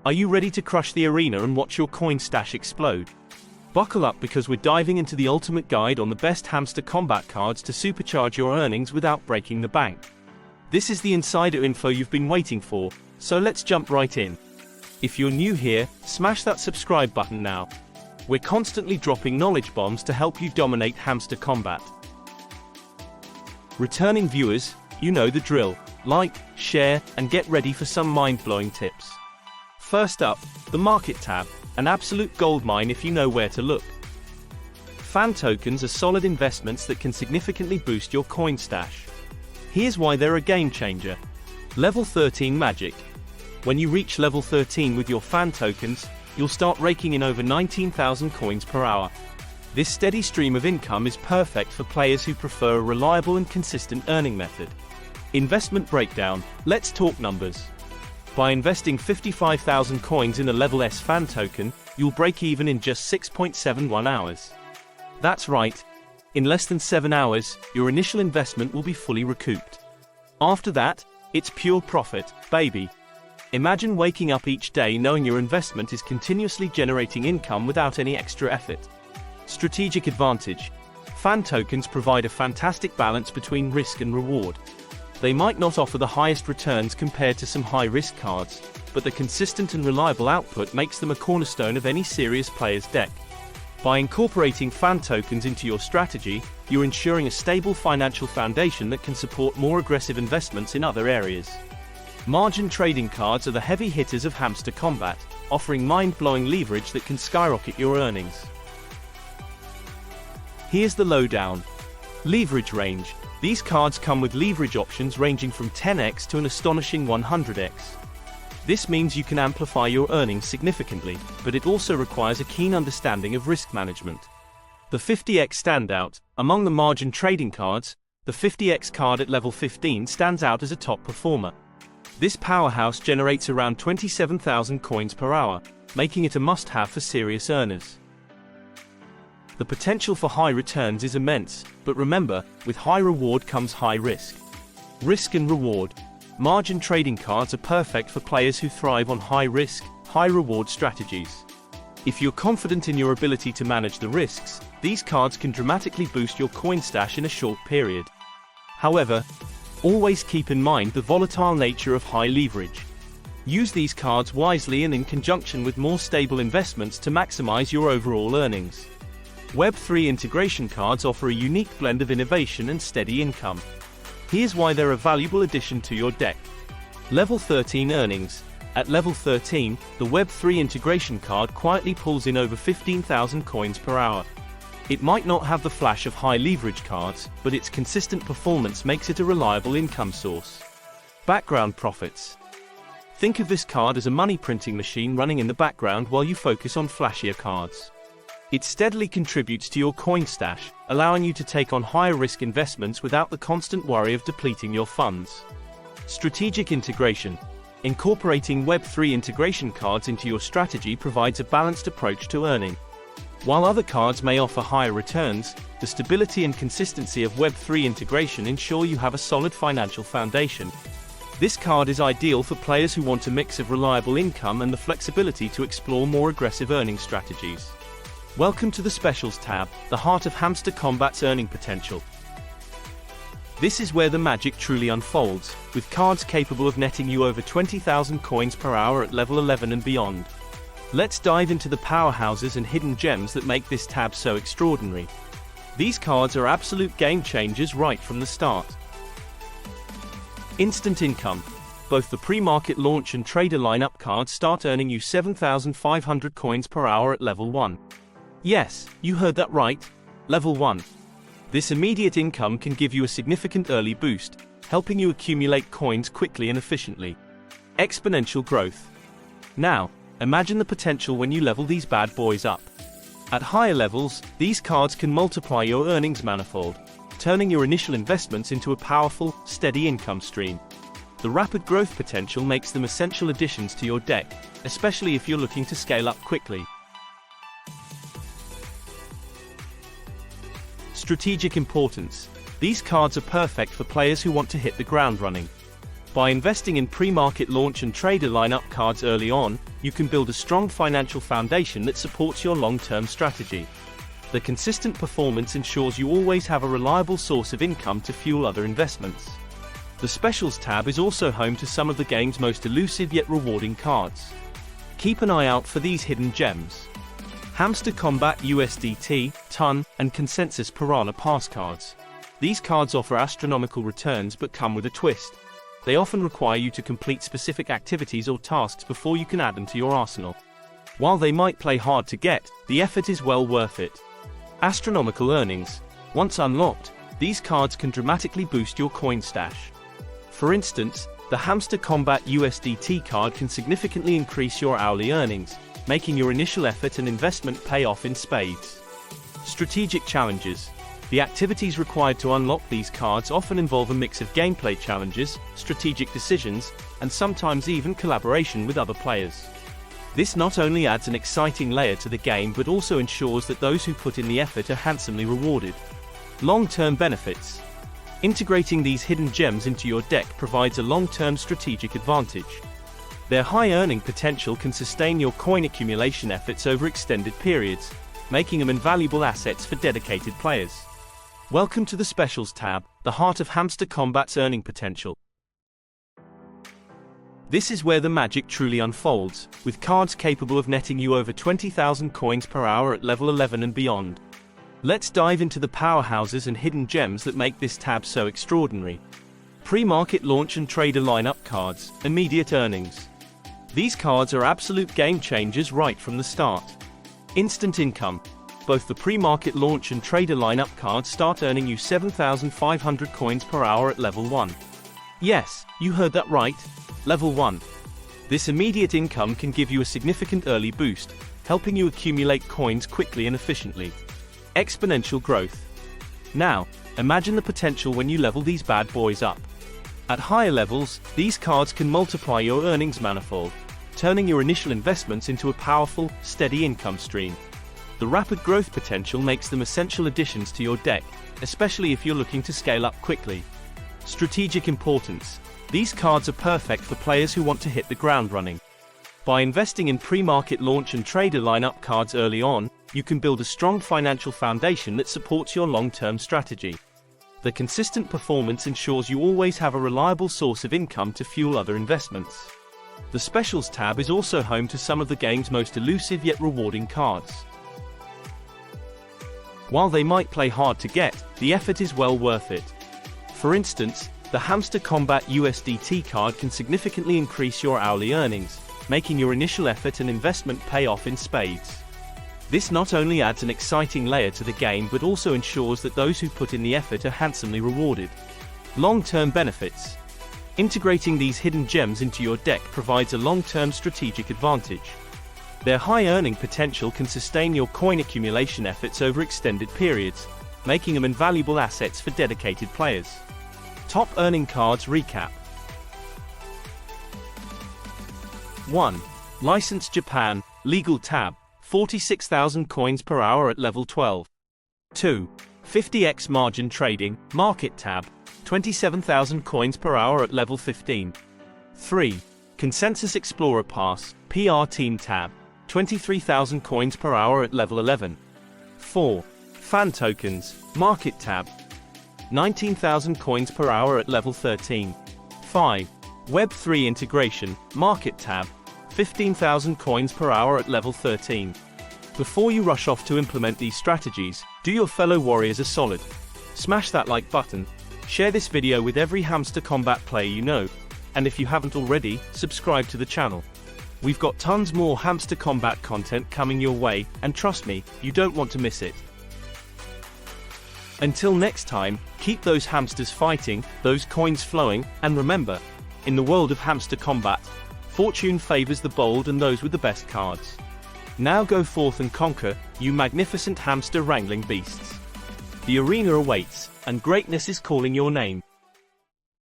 Are you ready to crush the arena and watch your coin stash explode? Buckle up because we're diving into the ultimate guide on the best Hamster Kombat cards to supercharge your earnings without breaking the bank. This is the insider info you've been waiting for, so let's jump right in. If you're new here, smash that subscribe button now. We're constantly dropping knowledge bombs to help you dominate Hamster Kombat. Returning viewers, you know the drill. Like, share, and get ready for some mind-blowing tips. First up, the market tab, an absolute goldmine if you know where to look. Fan tokens are solid investments that can significantly boost your coin stash. Here's why they're a game changer. Level 13 magic. When you reach level 13 with your fan tokens, you'll start raking in over 19,000 coins per hour. This steady stream of income is perfect for players who prefer a reliable and consistent earning method. Investment breakdown. Let's talk numbers. By investing 55,000 coins in a level S fan token, you'll break even in just 6.71 hours. That's right. In less than 7 hours, your initial investment will be fully recouped. After that, it's pure profit, baby. Imagine waking up each day knowing your investment is continuously generating income without any extra effort. Strategic advantage. Fan tokens provide a fantastic balance between risk and reward. They might not offer the highest returns compared to some high-risk cards, but the consistent and reliable output makes them a cornerstone of any serious player's deck. By incorporating fan tokens into your strategy, you're ensuring a stable financial foundation that can support more aggressive investments in other areas. Margin trading cards are the heavy hitters of Hamster Kombat, offering mind-blowing leverage that can skyrocket your earnings. Here's the lowdown. Leverage range. These cards come with leverage options ranging from 10x to an astonishing 100x. This means you can amplify your earnings significantly, but it also requires a keen understanding of risk management. The 50x standout. Among the margin trading cards, the 50x card at level 15 stands out as a top performer. This powerhouse generates around 27,000 coins per hour, making it a must-have for serious earners. The potential for high returns is immense, but remember, with high reward comes high risk. Risk and reward. Margin trading cards are perfect for players who thrive on high-risk, high-reward strategies. If you're confident in your ability to manage the risks, these cards can dramatically boost your coin stash in a short period. However, always keep in mind the volatile nature of high leverage. Use these cards wisely and in conjunction with more stable investments to maximize your overall earnings. Web3 integration cards offer a unique blend of innovation and steady income. Here's why they're a valuable addition to your deck. Level 13 earnings. At level 13, the Web3 integration card quietly pulls in over 15,000 coins per hour. It might not have the flash of high leverage cards, but its consistent performance makes it a reliable income source. Background profits. Think of this card as a money printing machine running in the background while you focus on flashier cards. It steadily contributes to your coin stash, allowing you to take on higher risk investments without the constant worry of depleting your funds. Strategic integration. Incorporating Web3 integration cards into your strategy provides a balanced approach to earning. While other cards may offer higher returns, the stability and consistency of Web3 integration ensure you have a solid financial foundation. This card is ideal for players who want a mix of reliable income and the flexibility to explore more aggressive earning strategies. Welcome to the Specials tab, the heart of Hamster Kombat's earning potential. This is where the magic truly unfolds, with cards capable of netting you over 20,000 coins per hour at level 11 and beyond. Let's dive into the powerhouses and hidden gems that make this tab so extraordinary. These cards are absolute game changers right from the start. Instant income. Both the pre-market launch and trader lineup cards start earning you 7,500 coins per hour at level 1. Yes, you heard that right. Level 1. This immediate income can give you a significant early boost, helping you accumulate coins quickly and efficiently. Exponential growth. Now, imagine the potential when you level these bad boys up. At higher levels, these cards can multiply your earnings manifold, turning your initial investments into a powerful, steady income stream. The rapid growth potential makes them essential additions to your deck, especially if you're looking to scale up quickly. Strategic importance. These cards are perfect for players who want to hit the ground running. By investing in pre-market launch and trader lineup cards early on, you can build a strong financial foundation that supports your long-term strategy. The consistent performance ensures you always have a reliable source of income to fuel other investments. The Specials tab is also home to some of the game's most elusive yet rewarding cards. Keep an eye out for these hidden gems. Hamster Kombat USDT, Ton, and Consensus Piranha Pass cards. These cards offer astronomical returns but come with a twist. They often require you to complete specific activities or tasks before you can add them to your arsenal. While they might play hard to get, the effort is well worth it. Astronomical earnings. Once unlocked, these cards can dramatically boost your coin stash. For instance, the Hamster Kombat USDT card can significantly increase your hourly earnings, making your initial effort and investment pay off in spades. Strategic challenges. The activities required to unlock these cards often involve a mix of gameplay challenges, strategic decisions, and sometimes even collaboration with other players. This not only adds an exciting layer to the game but also ensures that those who put in the effort are handsomely rewarded. Long-term benefits. Integrating these hidden gems into your deck provides a long-term strategic advantage. Their high earning potential can sustain your coin accumulation efforts over extended periods, making them invaluable assets for dedicated players. Welcome to the Specials tab, the heart of Hamster Kombat's earning potential. This is where the magic truly unfolds, with cards capable of netting you over 20,000 coins per hour at level 11 and beyond. Let's dive into the powerhouses and hidden gems that make this tab so extraordinary. Pre-market launch and trader lineup cards, immediate earnings. These cards are absolute game changers right from the start. Instant income. Both the pre-market launch and trader lineup cards start earning you 7,500 coins per hour at level 1. Yes, you heard that right. Level 1. This immediate income can give you a significant early boost, helping you accumulate coins quickly and efficiently. Exponential growth. Now, imagine the potential when you level these bad boys up. At higher levels, these cards can multiply your earnings manifold, turning your initial investments into a powerful, steady income stream. The rapid growth potential makes them essential additions to your deck, especially if you're looking to scale up quickly. Strategic importance. These cards are perfect for players who want to hit the ground running. By investing in pre-market launch and trader lineup cards early on, you can build a strong financial foundation that supports your long-term strategy. The consistent performance ensures you always have a reliable source of income to fuel other investments. The Specials tab is also home to some of the game's most elusive yet rewarding cards. While they might play hard to get, the effort is well worth it. For instance, the Hamster Kombat USDT card can significantly increase your hourly earnings, making your initial effort and investment pay off in spades. This not only adds an exciting layer to the game but also ensures that those who put in the effort are handsomely rewarded. Long-term benefits. Integrating these hidden gems into your deck provides a long-term strategic advantage. Their high earning potential can sustain your coin accumulation efforts over extended periods, making them invaluable assets for dedicated players. Top earning cards recap. 1. License Japan, legal tab, 46,000 coins per hour at level 12. 2. 50x margin trading, market tab, 27,000 coins per hour at level 15. 3. Consensus Explorer Pass, PR Team tab, 23,000 coins per hour at level 11. 4. Fan Tokens, market tab, 19,000 coins per hour at level 13. 5. Web3 integration, market tab, 15,000 coins per hour at level 13. Before you rush off to implement these strategies, do your fellow warriors a solid. Smash that like button, share this video with every Hamster Kombat player you know, and if you haven't already, subscribe to the channel. We've got tons more Hamster Kombat content coming your way, and trust me, you don't want to miss it. Until next time, keep those hamsters fighting, those coins flowing, and remember, in the world of Hamster Kombat, fortune favors the bold and those with the best cards. Now go forth and conquer, you magnificent hamster wrangling beasts. The arena awaits, and greatness is calling your name.